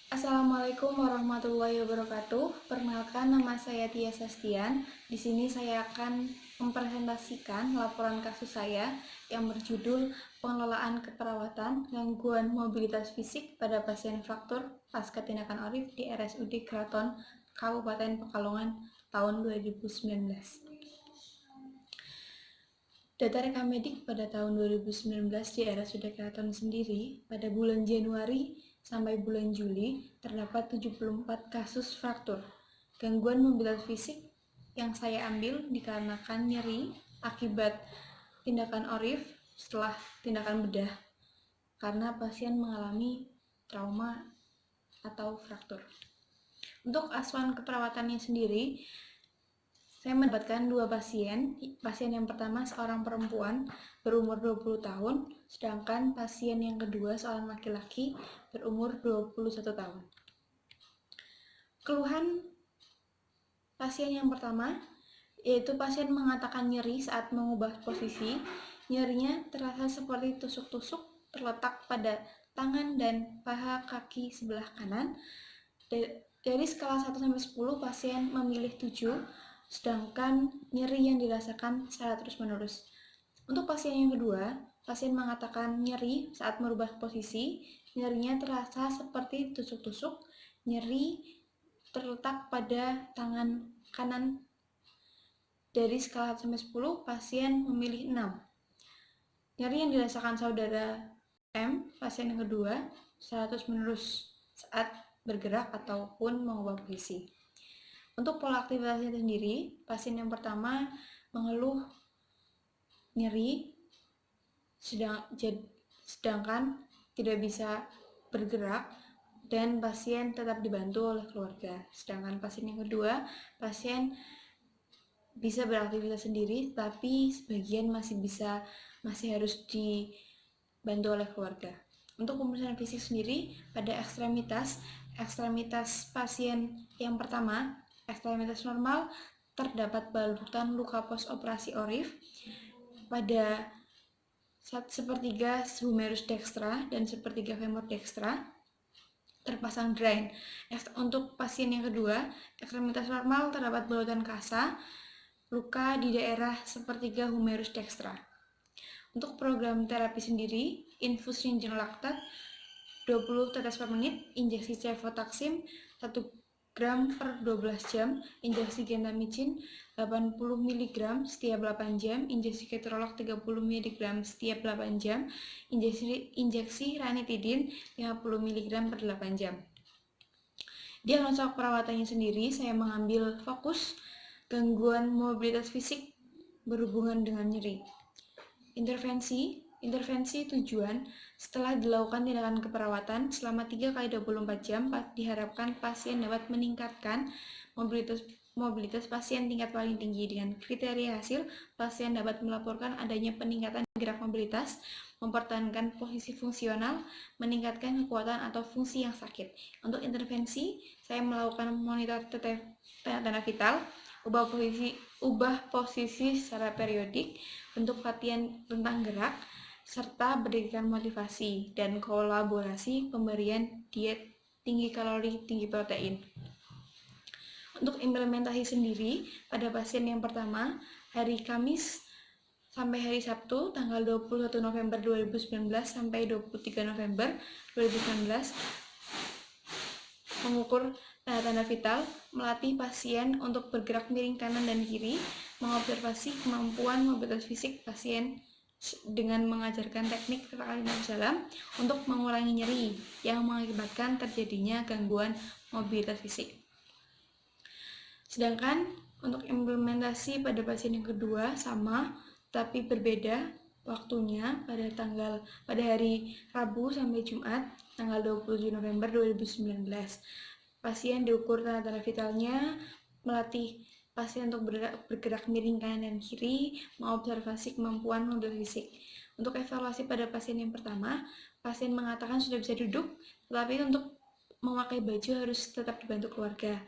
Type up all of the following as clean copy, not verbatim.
Assalamualaikum warahmatullahi wabarakatuh. Perkenalkan, nama saya Tia Sastian. Di sini saya akan mempresentasikan laporan kasus saya yang berjudul Pengelolaan Keperawatan Gangguan Mobilitas Fisik pada Pasien Fraktur Pasca Tindakan Orif di RSUD Keraton Kabupaten Pekalongan tahun 2019. Data rekam medik pada tahun 2019 di RSUD Keraton sendiri, pada bulan Januari sampai bulan Juli terdapat 74 kasus fraktur. Gangguan mobilitas fisik yang saya ambil dikarenakan nyeri akibat tindakan orif setelah tindakan bedah karena pasien mengalami trauma atau fraktur. Untuk asuhan keperawatannya sendiri, saya mendapatkan dua pasien. Pasien yang pertama seorang perempuan berumur 20 tahun, sedangkan pasien yang kedua seorang laki-laki berumur 21 tahun. Keluhan pasien yang pertama yaitu pasien mengatakan nyeri saat mengubah posisi. Nyerinya terasa seperti tusuk-tusuk terletak pada tangan dan paha kaki sebelah kanan. Dari skala 1 sampai 10, pasien memilih 7, sedangkan nyeri yang dirasakan secara terus-menerus. Untuk pasien yang kedua, pasien mengatakan nyeri saat merubah posisi. Nyerinya terasa seperti tusuk-tusuk. Nyeri terletak pada tangan kanan. Dari skala 1 sampai 10, pasien memilih 6. Nyeri yang dirasakan saudara M, pasien yang kedua, secara terus-menerus saat bergerak ataupun mengubah posisi. Untuk pola aktivitasnya sendiri, pasien yang pertama mengeluh nyeri, sedangkan tidak bisa bergerak dan pasien tetap dibantu oleh keluarga. Sedangkan pasien yang kedua, pasien bisa beraktivitas sendiri, tapi sebagian masih harus dibantu oleh keluarga. Untuk pemeriksaan fisik sendiri, pada ekstremitas pasien yang pertama, ekstremitas normal, terdapat balutan luka pos operasi orif pada sepertiga humerus dextra dan sepertiga femur dextra terpasang drain. Untuk pasien yang kedua, ekstremitas normal terdapat balutan kasa, luka di daerah sepertiga humerus dextra. Untuk program terapi sendiri, infus rinjeng laktat 20 tetes per menit, injeksi cefotaxim 1 gram per 12 jam, injeksi gentamicin 80 mg setiap 8 jam, injeksi ketorolak 30 mg setiap 8 jam, injeksi ranitidin 50 mg per 8 jam. Diagnosa perawatannya sendiri, saya mengambil fokus gangguan mobilitas fisik berhubungan dengan nyeri. Intervensi tujuan setelah dilakukan tindakan keperawatan selama 3x24 jam, diharapkan pasien dapat meningkatkan mobilitas pasien tingkat paling tinggi. Dengan kriteria hasil, pasien dapat melaporkan adanya peningkatan gerak mobilitas, mempertahankan posisi fungsional, meningkatkan kekuatan atau fungsi yang sakit. Untuk intervensi, saya melakukan monitor tanda vital, ubah posisi secara periodik, bentuk latihan tentang gerak, serta berikan motivasi dan kolaborasi pemberian diet tinggi kalori, tinggi protein. Untuk implementasi sendiri, pada pasien yang pertama, hari Kamis sampai hari Sabtu, tanggal 21 November 2019 sampai 23 November 2019, mengukur tanda-tanda vital, melatih pasien untuk bergerak miring kanan dan kiri, mengobservasi kemampuan mobilitas fisik pasien dengan mengajarkan teknik tatakan nafas dalam untuk mengurangi nyeri yang mengakibatkan terjadinya gangguan mobilitas fisik. Sedangkan untuk implementasi pada pasien yang kedua sama, tapi berbeda waktunya pada hari Rabu sampai Jumat tanggal 27 November 2019. Pasien diukur tanda-tanda vitalnya, melatih pasien untuk bergerak miring kanan dan kiri, mengobservasi kemampuan mobilitas fisik. Untuk evaluasi pada pasien yang pertama, pasien mengatakan sudah bisa duduk, tetapi untuk memakai baju harus tetap dibantu keluarga.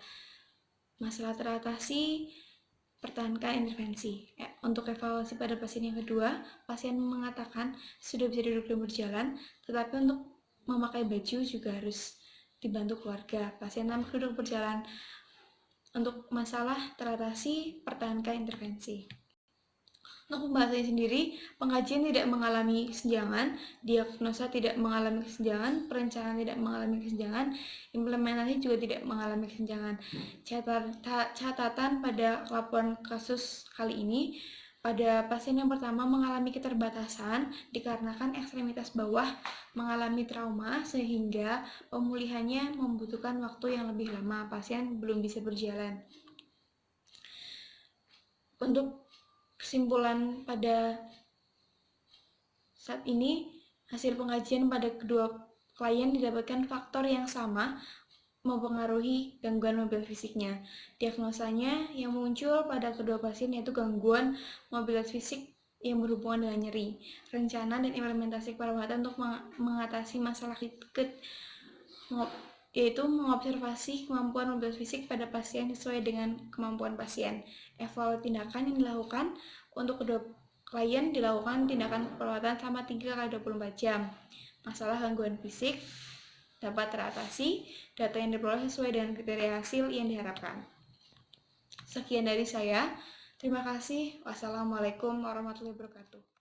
Masalah teratasi, pertahankan intervensi. Untuk evaluasi pada pasien yang kedua, pasien mengatakan sudah bisa duduk dan berjalan, tetapi untuk memakai baju juga harus dibantu keluarga. Pasien tanpa duduk berjalan. Untuk masalah teratasi, pertahankan intervensi. Untuk pembahasannya sendiri, pengkajian tidak mengalami kesenjangan, diagnosa tidak mengalami kesenjangan, perencanaan tidak mengalami kesenjangan, implementasi juga tidak mengalami kesenjangan. Catatan pada laporan kasus kali ini, pada pasien yang pertama mengalami keterbatasan dikarenakan ekstremitas bawah mengalami trauma sehingga pemulihannya membutuhkan waktu yang lebih lama, pasien belum bisa berjalan. Untuk kesimpulan pada saat ini, hasil pengkajian pada kedua klien didapatkan faktor yang sama mempengaruhi gangguan mobilitas fisiknya. Diagnosanya yang muncul pada kedua pasien yaitu gangguan mobilitas fisik yang berhubungan dengan nyeri. Rencana dan implementasi perawatan untuk mengatasi masalah yaitu mengobservasi kemampuan mobilitas fisik pada pasien sesuai dengan kemampuan pasien. Evaluasi tindakan yang dilakukan untuk kedua klien dilakukan tindakan perawatan selama 3x24 jam. Masalah gangguan fisik dapat teratasi, data yang diperoleh sesuai dengan kriteria hasil yang diharapkan. Sekian dari saya. Terima kasih. Wassalamualaikum warahmatullahi wabarakatuh.